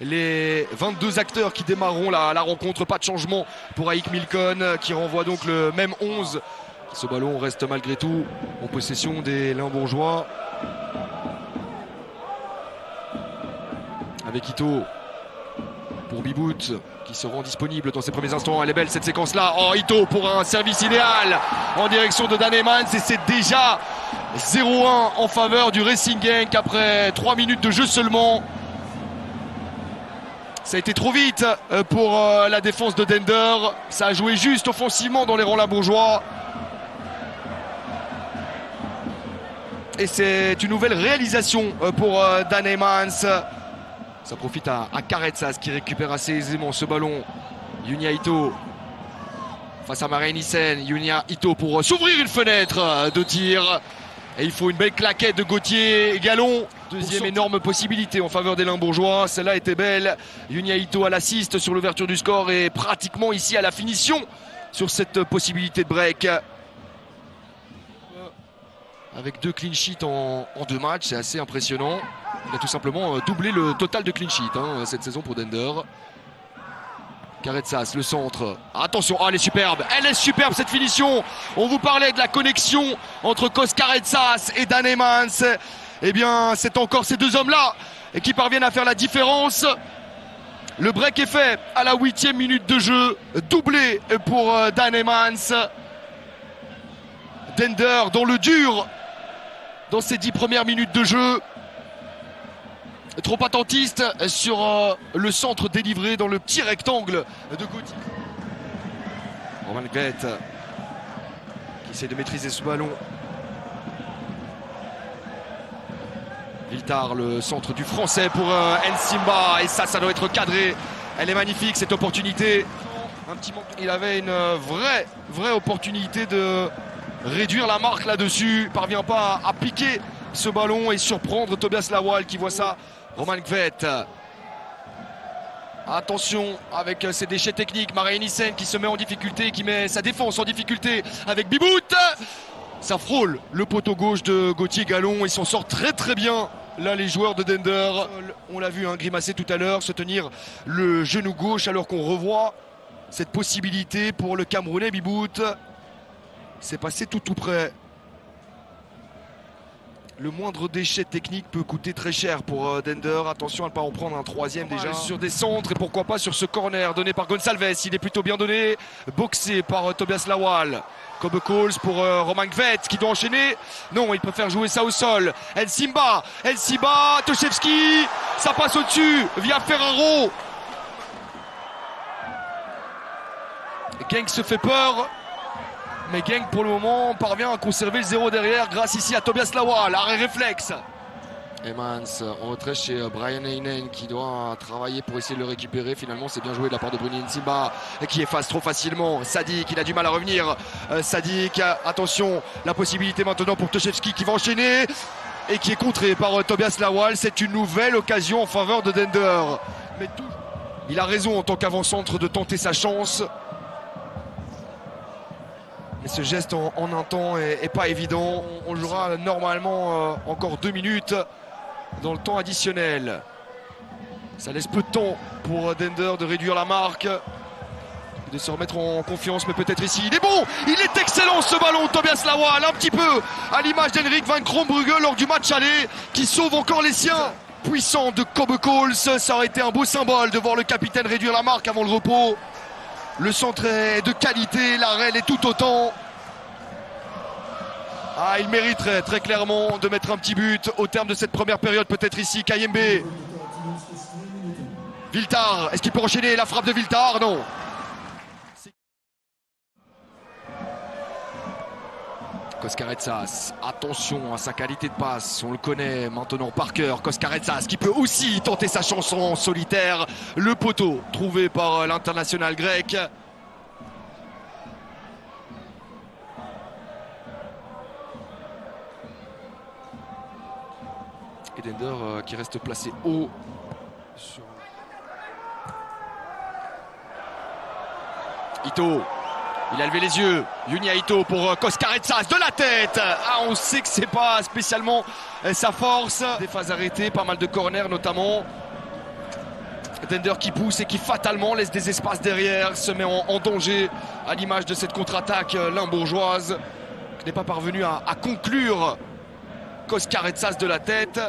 les 22 acteurs qui démarreront la rencontre. Pas de changement pour Aïk Milcon qui renvoie donc le même 11. Ce ballon reste malgré tout en possession des Limbourgeois. Avec Ito pour Bibout qui se rend disponible dans ses premiers instants. Elle est belle cette séquence là. Oh, Ito pour un service idéal en direction de Dan Emmans et c'est déjà 0-1 en faveur du Racing Genk après 3 minutes de jeu seulement. Ça a été trop vite pour la défense de Dender. Ça a joué juste offensivement dans les rangs limbourgeois. Et c'est une nouvelle réalisation pour Dan Emmans. Ça profite à Karetsas qui récupère assez aisément ce ballon. Yunia Ito face à Marijn Nissen. Yunia Ito pour s'ouvrir une fenêtre de tir. Et il faut une belle claquette de Gauthier Gallon. Deuxième énorme possibilité en faveur des Limbourgeois. Celle-là était belle. Yunia Ito à l'assist sur l'ouverture du score et pratiquement ici à la finition sur cette possibilité de break. Avec 2 clean sheets en 2 matchs, c'est assez impressionnant. Il a tout simplement doublé le total de clean sheets cette saison pour Dender. Karetsas, le centre. Attention, elle est superbe. Elle est superbe cette finition. On vous parlait de la connexion entre Kos Karetsas et Dan Emmans. Eh bien, c'est encore ces deux hommes-là qui parviennent à faire la différence. Le break est fait à la 8e minute de jeu. Doublé pour Dan Emmans. Dender dans le dur dans ses 10 premières minutes de jeu. Trop attentiste sur le centre délivré dans le petit rectangle de Gauthier. Romain Gvet qui essaie de maîtriser ce ballon. Viltar, le centre du français pour Nsimba. Et ça doit être cadré. Elle est magnifique cette opportunité. Un petit manque. Il avait une vraie opportunité de réduire la marque là-dessus. Il parvient pas à piquer ce ballon et surprendre Tobias Lawal qui voit ça. Romain Gvet. Attention avec ses déchets techniques. Marijn Nissen qui se met en difficulté, qui met sa défense en difficulté avec Bibout. Ça frôle le poteau gauche de Gauthier Gallon. Ils s'en sortent très bien. Là, les joueurs de Dender, on l'a vu grimacer tout à l'heure, se tenir le genou gauche alors qu'on revoit cette possibilité pour le Camerounais Bibout. C'est passé tout près. Le moindre déchet technique peut coûter très cher pour Dender. Attention à ne pas en prendre un 3e déjà. Sur des centres et pourquoi pas sur ce corner donné par Gonçalves. Il est plutôt bien donné. Boxé par Tobias Lawal. Kobe Coles pour Romain Gvet qui doit enchaîner. Non, il préfère jouer ça au sol. Nsimba, Toszewski. Ça passe au-dessus via Ferraro. Genk se fait peur. Mais Genk pour le moment parvient à conserver le 0 derrière grâce ici à Tobias Lawal. Arrêt réflexe. Emmans en retrait chez Brian Heinen qui doit travailler pour essayer de le récupérer. Finalement c'est bien joué de la part de Bruni Nsimba qui efface trop facilement. Sadik, il a du mal à revenir. Sadik, attention, la possibilité maintenant pour Toszewski qui va enchaîner et qui est contré par Tobias Lawal. C'est une nouvelle occasion en faveur de Dender. Mais il a raison en tant qu'avant-centre de tenter sa chance. Mais ce geste en un temps est pas évident. On jouera normalement encore 2 minutes dans le temps additionnel. Ça laisse peu de temps pour Dender de réduire la marque, de se remettre en confiance, mais peut-être ici. Il est bon, il est excellent ce ballon, Tobias Lawal, un petit peu à l'image d'Henrik van Krombrugge lors du match aller, qui sauve encore les siens. Puissant de Kobe Coles, ça aurait été un beau symbole de voir le capitaine réduire la marque avant le repos. Le centre est de qualité, l'arrêt est tout autant. Il mériterait très clairement de mettre un petit but au terme de cette première période, peut-être ici, Kayembe. Viltar, est-ce qu'il peut enchaîner la frappe de Viltar? Non. Kos Karetsas, attention à sa qualité de passe, on le connaît maintenant par cœur. Kos Karetsas qui peut aussi tenter sa chance en solitaire. Le poteau trouvé par l'international grec. Et Dender qui reste placé haut. Ito. Il a levé les yeux, Yunia Ito pour Kos Karetsas de la tête. On sait que c'est pas spécialement sa force. Des phases arrêtées, pas mal de corners notamment. Dender qui pousse et qui fatalement laisse des espaces derrière, se met en danger à l'image de cette contre-attaque limbourgeoise qui n'est pas parvenue à conclure Koskaretsas de la tête.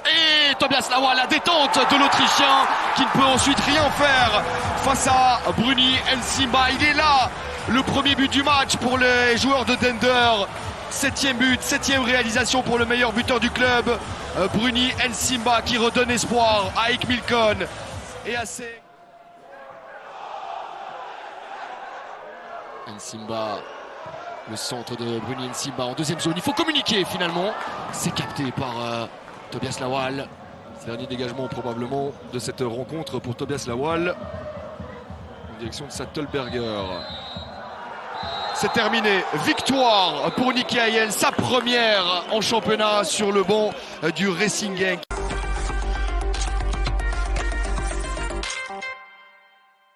Et Tobias Lawal, la détente de l'Autrichien qui ne peut ensuite rien faire face à Bruni Nsimba. Il est là, le premier but du match pour les joueurs de Dender. 7e but, 7e réalisation pour le meilleur buteur du club, Bruni Nsimba, qui redonne espoir à Eik Milcon et à ses... Nsimba, le centre de Bruni Nsimba en deuxième zone. Il faut communiquer finalement. C'est capté par Tobias Lawal. Dernier dégagement probablement de cette rencontre pour Tobias Lawal. En direction de Sattelberger. C'est terminé. Victoire pour Nicky Hayel, sa première en championnat sur le banc du Racing Genk.